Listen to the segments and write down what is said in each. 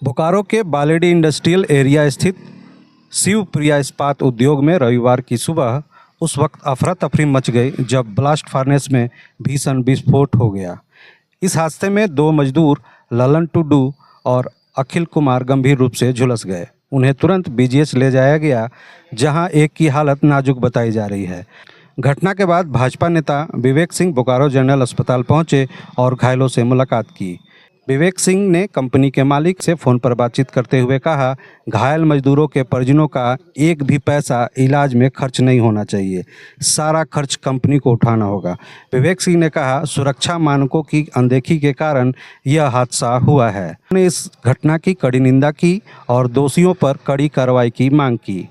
बोकारो के बालेडी industrial area स्थित शिवप्रिया इस्पात उद्योग में रविवार की सुबह उस वक्त अफरा तफरी मच गई जब ब्लास्ट फार्नेस में भीषण विस्फोट हो गया। इस हादसे में 2 मजदूर ललन टुडू और अखिल कुमार गंभीर रूप से झुलस गए। उन्हें तुरंत बीजीएच ले जाया गया, जहां एक की हालत नाजुक बताई जा रही है। घटना के बाद भाजपा नेता विवेक सिंह बोकारो जनरल अस्पताल पहुंचे और घायलों से मुलाकात की। विवेक सिंह ने कंपनी के मालिक से फ़ोन पर बातचीत करते हुए कहा, घायल मजदूरों के परिजनों का एक भी पैसा इलाज में खर्च नहीं होना चाहिए, सारा खर्च कंपनी को उठाना होगा। विवेक सिंह ने कहा, सुरक्षा मानकों की अनदेखी के कारण यह हादसा हुआ है। उन्होंने इस घटना की कड़ी निंदा की और दोषियों पर कड़ी कार्रवाई की मांग की।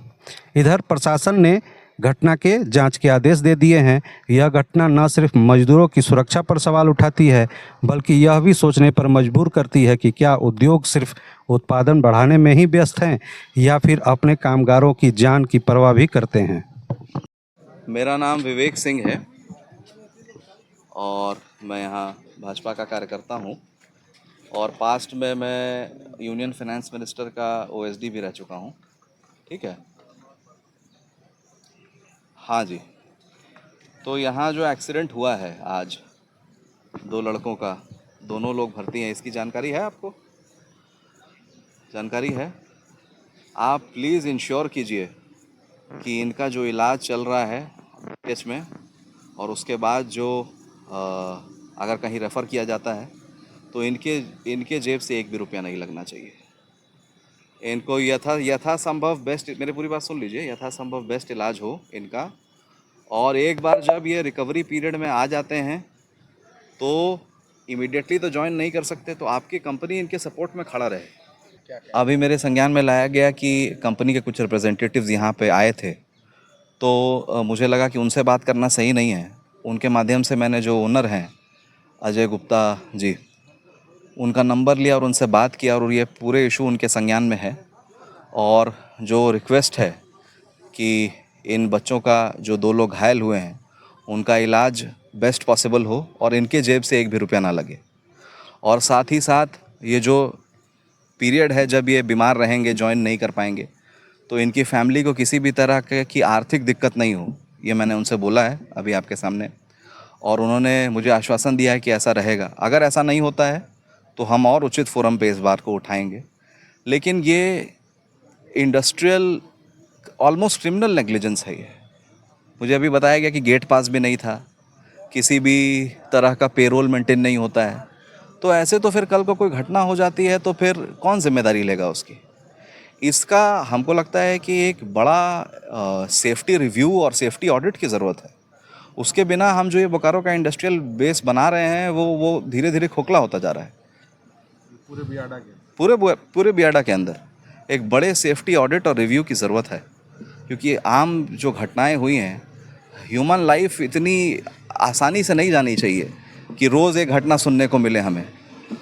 इधर प्रशासन ने घटना के जांच के आदेश दे दिए हैं। यह घटना न सिर्फ मजदूरों की सुरक्षा पर सवाल उठाती है, बल्कि यह भी सोचने पर मजबूर करती है कि क्या उद्योग सिर्फ उत्पादन बढ़ाने में ही व्यस्त हैं या फिर अपने कामगारों की जान की परवाह भी करते हैं। मेरा नाम विवेक सिंह है और मैं यहाँ भाजपा का कार्यकर्ता हूँ और पास्ट में मैं यूनियन फाइनेंस मिनिस्टर का ओएसडी भी रह चुका हूँ। ठीक है, हाँ जी। तो यहाँ जो एक्सीडेंट हुआ है आज 2 लड़कों का, दोनों लोग भर्ती हैं, इसकी जानकारी है आपको? जानकारी है? आप प्लीज़ इंश्योर कीजिए कि इनका जो इलाज चल रहा है केस में और उसके बाद जो अगर कहीं रेफ़र किया जाता है तो इनके जेब से एक भी रुपया नहीं लगना चाहिए। इनको यथासंभव बेस्ट, मेरी पूरी बात सुन लीजिए, यथासंभव बेस्ट इलाज हो इनका। और एक बार जब ये रिकवरी पीरियड में आ जाते हैं तो इमीडिएटली तो ज्वाइन नहीं कर सकते, तो आपकी कंपनी इनके सपोर्ट में खड़ा रहे। अभी मेरे संज्ञान में लाया गया कि कंपनी के कुछ रिप्रेजेंटेटिव्स यहाँ पे आए थे, तो मुझे लगा कि उनसे बात करना सही नहीं है। उनके माध्यम से मैंने जो ओनर हैं अजय गुप्ता जी, उनका नंबर लिया और उनसे बात किया और ये पूरे इशू उनके संज्ञान में है। और जो रिक्वेस्ट है कि इन बच्चों का, जो 2 लोग घायल हुए हैं, उनका इलाज बेस्ट पॉसिबल हो और इनके जेब से एक भी रुपया ना लगे। और साथ ही साथ ये जो पीरियड है जब ये बीमार रहेंगे, जॉइन नहीं कर पाएंगे, तो इनकी फैमिली को किसी भी तरह की आर्थिक दिक्कत नहीं हो, ये मैंने उनसे बोला है अभी आपके सामने। और उन्होंने मुझे आश्वासन दिया है कि ऐसा रहेगा। अगर ऐसा नहीं होता है तो हम और उचित फोरम पे इस बात को उठाएंगे। लेकिन ये इंडस्ट्रियल ऑलमोस्ट क्रिमिनल नेग्लिजेंस है ये। मुझे अभी बताया गया कि गेट पास भी नहीं था, किसी भी तरह का पेरोल मेंटेन नहीं होता है। तो ऐसे तो फिर कल को कोई घटना हो जाती है तो फिर कौन जिम्मेदारी लेगा उसकी? इसका हमको लगता है कि एक बड़ा सेफ्टी रिव्यू और सेफ्टी ऑडिट की ज़रूरत है। उसके बिना हम जो ये बोकारो का इंडस्ट्रियल बेस बना रहे हैं वो धीरे धीरे खोखला होता जा रहा है। पूरे बियाडा के अंदर एक बड़े सेफ्टी ऑडिट और रिव्यू की ज़रूरत है, क्योंकि आम जो घटनाएं हुई हैं, ह्यूमन लाइफ इतनी आसानी से नहीं जानी चाहिए कि रोज़ एक घटना सुनने को मिले हमें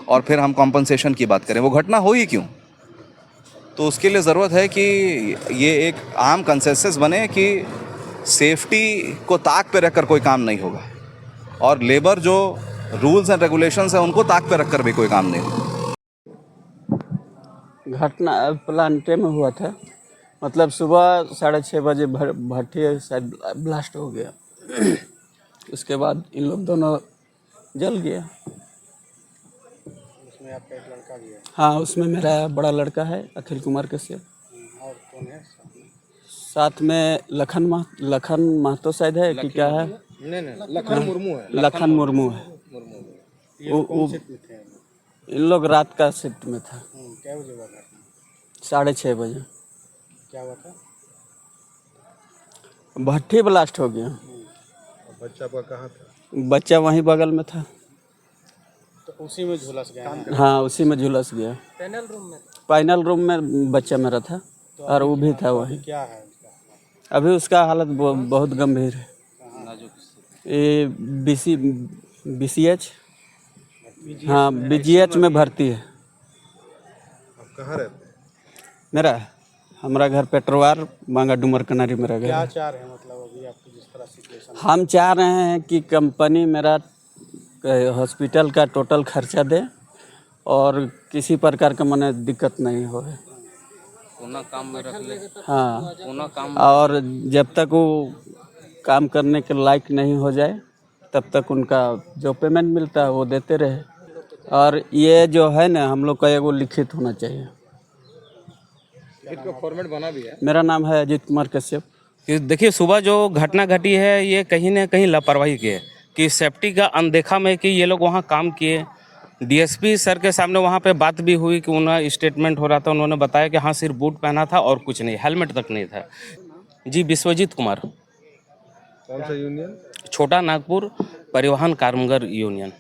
और फिर हम कॉम्पनसेशन की बात करें। वो घटना हो ही क्यों? तो उसके लिए ज़रूरत है कि ये एक आम कंसेंसस बने कि सेफ्टी को ताक पे रखकर कोई काम नहीं होगा और लेबर जो रूल्स एंड रेगुलेशंस हैं उनको ताक पे रखकर भी कोई काम नहीं होगा। घटना प्लांटे में हुआ था, मतलब सुबह 6:30 बजे भट्टी शायद ब्लास्ट हो गया। उसके बाद इन लोग दोनों जल गया। उसमें आपका एक लड़का भी है? हाँ, उसमें मेरा बड़ा लड़का है अखिल कुमार कश्यप। और कौन है साथ में लखन महतो शायद है कि क्या है? नहीं, लखन मुर्मू है। लखन मुर्मू है। ये कौन शिफ्ट में थे? इन लोग रात का शिफ्ट में था। क्या बजे हुआ घटना? 6:30 बजे। क्या हुआ था? भट्टी ब्लास्ट हो गया। और बच्चा आपका कहाँ था? बच्चा वहीं बगल में था। तो उसी में झुलस गया है? हाँ, उसी में झुलस गया। पैनल रूम में बच्चा मेरा था और वो भी था वहीं। क्या है उसका? अभी उसका हालत बहुत गंभीर है। ये BCH, हाँ, BGH में भर्ती है। आप कहाँ रहते हैं? हमारा घर पेट्रोवार मांगा डूमर कनारी मेरा घर। क्या चाह रहे हैं, मतलब अभी आपकी जिस तरह सिचुएशन? हम चाह रहे हैं कि कंपनी मेरा हॉस्पिटल का टोटल खर्चा दे और किसी प्रकार का मने दिक्कत नहीं हो। पुनः काम में रख ले, हाँ, पुनः काम और जब तक वो काम करने के लायक नहीं हो जाए तब तक उनका जो पेमेंट मिलता है वो देते रहे। और ये जो है ना, हम लोग का एगो लिखित होना चाहिए। इसका फॉर्मेट बना भी है। मेरा नाम है अजीत कुमार कश्यप। कि देखिए सुबह जो घटना घटी है ये कहीं ना कहीं लापरवाही की है कि सेफ्टी का अनदेखा में कि ये लोग वहाँ काम किए। डीएसपी सर के सामने वहाँ पे बात भी हुई कि उन्हें स्टेटमेंट हो रहा था, उन्होंने बताया कि हाँ सिर्फ बूट पहना था और कुछ नहीं, हेलमेट तक नहीं था। जी विश्वजीत कुमार, कौन सा यूनियन? छोटा नागपुर परिवहन कामगार यूनियन।